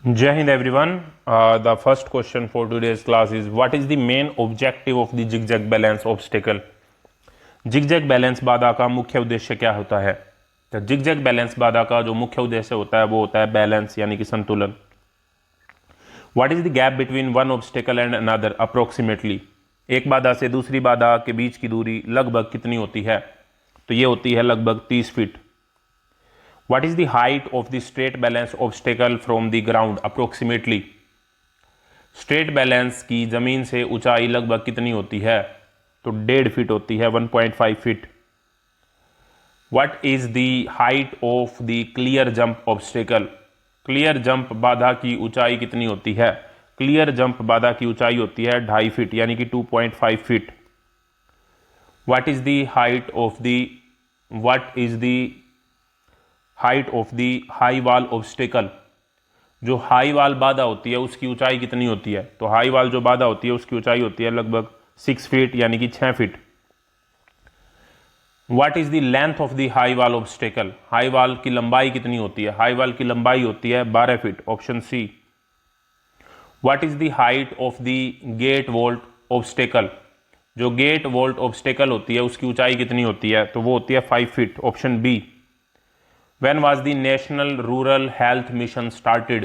Jai Hind everyone. The first question for today's class is what is the main objective of the zigzag balance obstacle? Zigzag balance बाधा का मुख्य उद्देश्य क्या होता है? तो जिगजैग बैलेंस बाधा का जो मुख्य उद्देश्य होता है वो होता है बैलेंस यानी कि संतुलन। What is the gap between one obstacle and another approximately? एक बाधा से दूसरी बाधा के बीच की दूरी लगभग कितनी होती है? तो ये होती है लगभग 30 feet. What is the height of the straight balance obstacle from the ground approximately? Straight balance की जमीन से ऊंचाई लगभग कितनी होती है? तो 1.5 फीट होती है, 1.5 feet. What is the height of the clear jump obstacle? Clear jump बाधा की ऊंचाई कितनी होती है? क्लियर जंप बाधा की ऊंचाई होती है 2.5 फीट यानी कि 2.5 feet. What is the height of the height of the high वाल ऑब्स्टेकल? जो हाई वाल बाधा होती है उसकी ऊंचाई कितनी होती है? तो हाई वाल जो बाधा होती है उसकी ऊंचाई होती है लगभग 6 फीट यानी कि 6 feet. What is the length of the high वाल ऑब्स्टेकल? हाई वाल की लंबाई कितनी होती है? हाई वाल की लंबाई होती है 12 feet, option C. What is the height of the gate vault obstacle? जो गेट वोल्ट ऑब्स्टेकल होती है उसकी ऊंचाई कितनी होती है? तो वो होती है 5 feet, option B. When was the National Rural Health Mission started?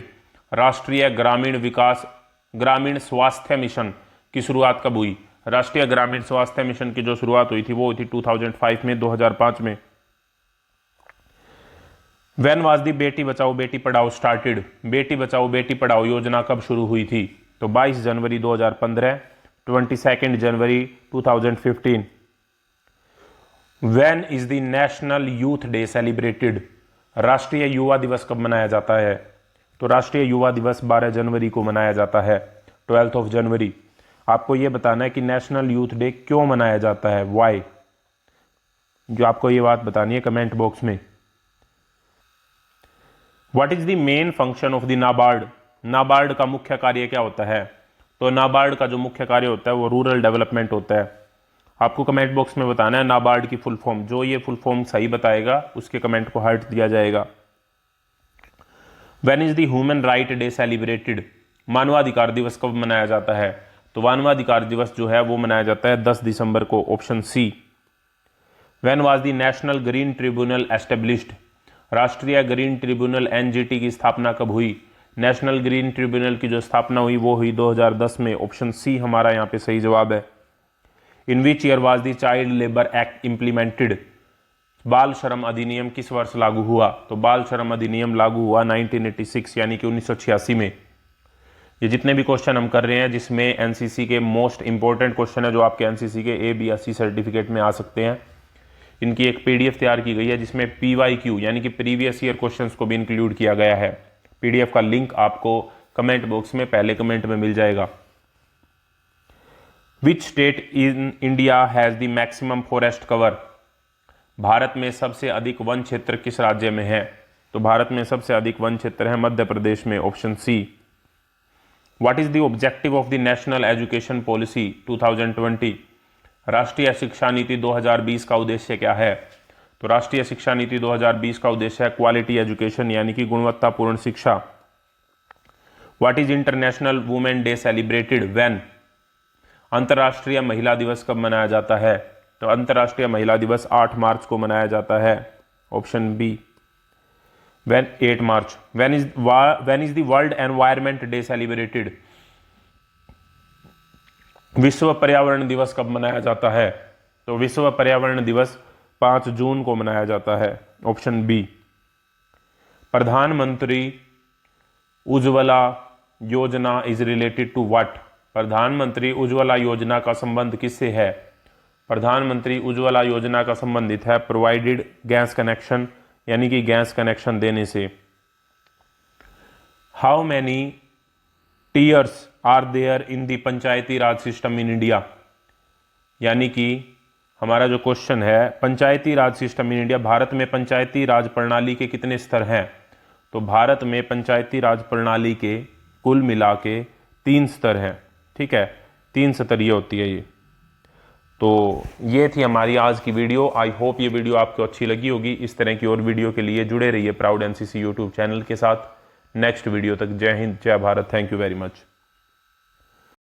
राष्ट्रीय ग्रामीण स्वास्थ्य मिशन की शुरुआत कब हुई? राष्ट्रीय ग्रामीण स्वास्थ्य मिशन की जो शुरुआत हुई थी वो हुई थी 2005 में, 2005 में। When was the Beti Bachao Beti Padhao started? Beti Bachao Beti Padhao योजना कब शुरू हुई थी? तो 22 जनवरी 2015, 22 जनवरी 2015। When is the National Youth Day celebrated? राष्ट्रीय युवा दिवस कब मनाया जाता है? तो राष्ट्रीय युवा दिवस 12 जनवरी को मनाया जाता है, 12 जनवरी। आपको यह बताना है कि नेशनल यूथ डे क्यों मनाया जाता है, वाई, जो आपको ये बात बतानी है कमेंट बॉक्स में। What is the main function of the NABARD? NABARD का मुख्य कार्य क्या होता है? तो नाबार्ड का जो मुख्य कार्य होता है वो रूरल डेवलपमेंट होता है। आपको कमेंट बॉक्स में बताना है नाबार्ड की फुल फॉर्म। जो ये फुल फॉर्म सही बताएगा उसके कमेंट को हार्ट दिया जाएगा। When is the human right day celebrated? मानवाधिकार दिवस कब मनाया जाता है? तो मानवाधिकार दिवस जो है वो मनाया जाता है 10 दिसंबर को, option C. When was the National Green Tribunal established? राष्ट्रीय ग्रीन ट्रिब्यूनल एनजीटी की स्थापना कब हुई? नेशनल ग्रीन ट्रिब्यूनल की जो स्थापना हुई वो हुई 2010 में, ऑप्शन सी हमारा यहाँ पे सही जवाब है। In which year was the child labour act implemented? बाल श्रम अधिनियम किस वर्ष लागू हुआ? तो बाल श्रम अधिनियम लागू हुआ 1986 यानी कि 1986 में। ये जितने भी क्वेश्चन हम कर रहे हैं जिसमें एनसीसी के मोस्ट इंपॉर्टेंट क्वेश्चन है जो आपके एनसीसी के ए बी या सी सर्टिफिकेट में आ सकते हैं, इनकी एक पीडीएफ तैयार की गई है जिसमें पीवाईक्यू यानी कि प्रीवियस ईयर क्वेश्चंस को भी इंक्लूड किया गया है। पीडीएफ का लिंक आपको कमेंट बॉक्स में पहले कमेंट में मिल जाएगा। Which state in India has the maximum forest cover? Bharat में सबसे अधिक वन क्षेत्र किस राज्य में है? तो भारत में सबसे अधिक वन क्षेत्र है मध्य प्रदेश में, option C. What is the objective of the National Education Policy 2020? राष्ट्रीय शिक्षा नीति 2020 का उद्देश्य क्या है? तो राष्ट्रीय शिक्षा नीति 2020 का उद्देश्य है क्वालिटी एजुकेशन यानी कि गुणवत्तापूर्ण शिक्षा। What is international women day celebrated when? अंतर्राष्ट्रीय महिला दिवस कब मनाया जाता है? तो अंतर्राष्ट्रीय महिला दिवस 8 मार्च को मनाया जाता है, option B. 8 March. When is the World Environment Day celebrated? विश्व पर्यावरण दिवस कब मनाया जाता है? तो विश्व पर्यावरण दिवस 5 जून को मनाया जाता है, ऑप्शन बी। प्रधानमंत्री उज्ज्वला योजना इज रिलेटेड टू व्हाट? प्रधानमंत्री उज्ज्वला योजना का संबंध किससे है? प्रधानमंत्री उज्ज्वला योजना का संबंधित है प्रोवाइडेड गैस कनेक्शन यानी कि गैस कनेक्शन देने से। How many tiers are there in the Panchayati Raj system in India? यानी कि हमारा जो क्वेश्चन है Panchayati Raj system in India, Bharat में पंचायती राज प्रणाली के कितने स्तर हैं? तो भारत में पंचायती राज प्रणाली के कुल मिला के 3 स्तर हैं, ठीक है, 3 स्तरीय होती है ये। तो ये थी हमारी आज की वीडियो। आई होप ये वीडियो आपको अच्छी लगी होगी। इस तरह की और वीडियो के लिए जुड़े रहिए प्राउड एनसीसी यूट्यूब चैनल के साथ। नेक्स्ट वीडियो तक। जय हिंद, जय Bharat, thank you very much.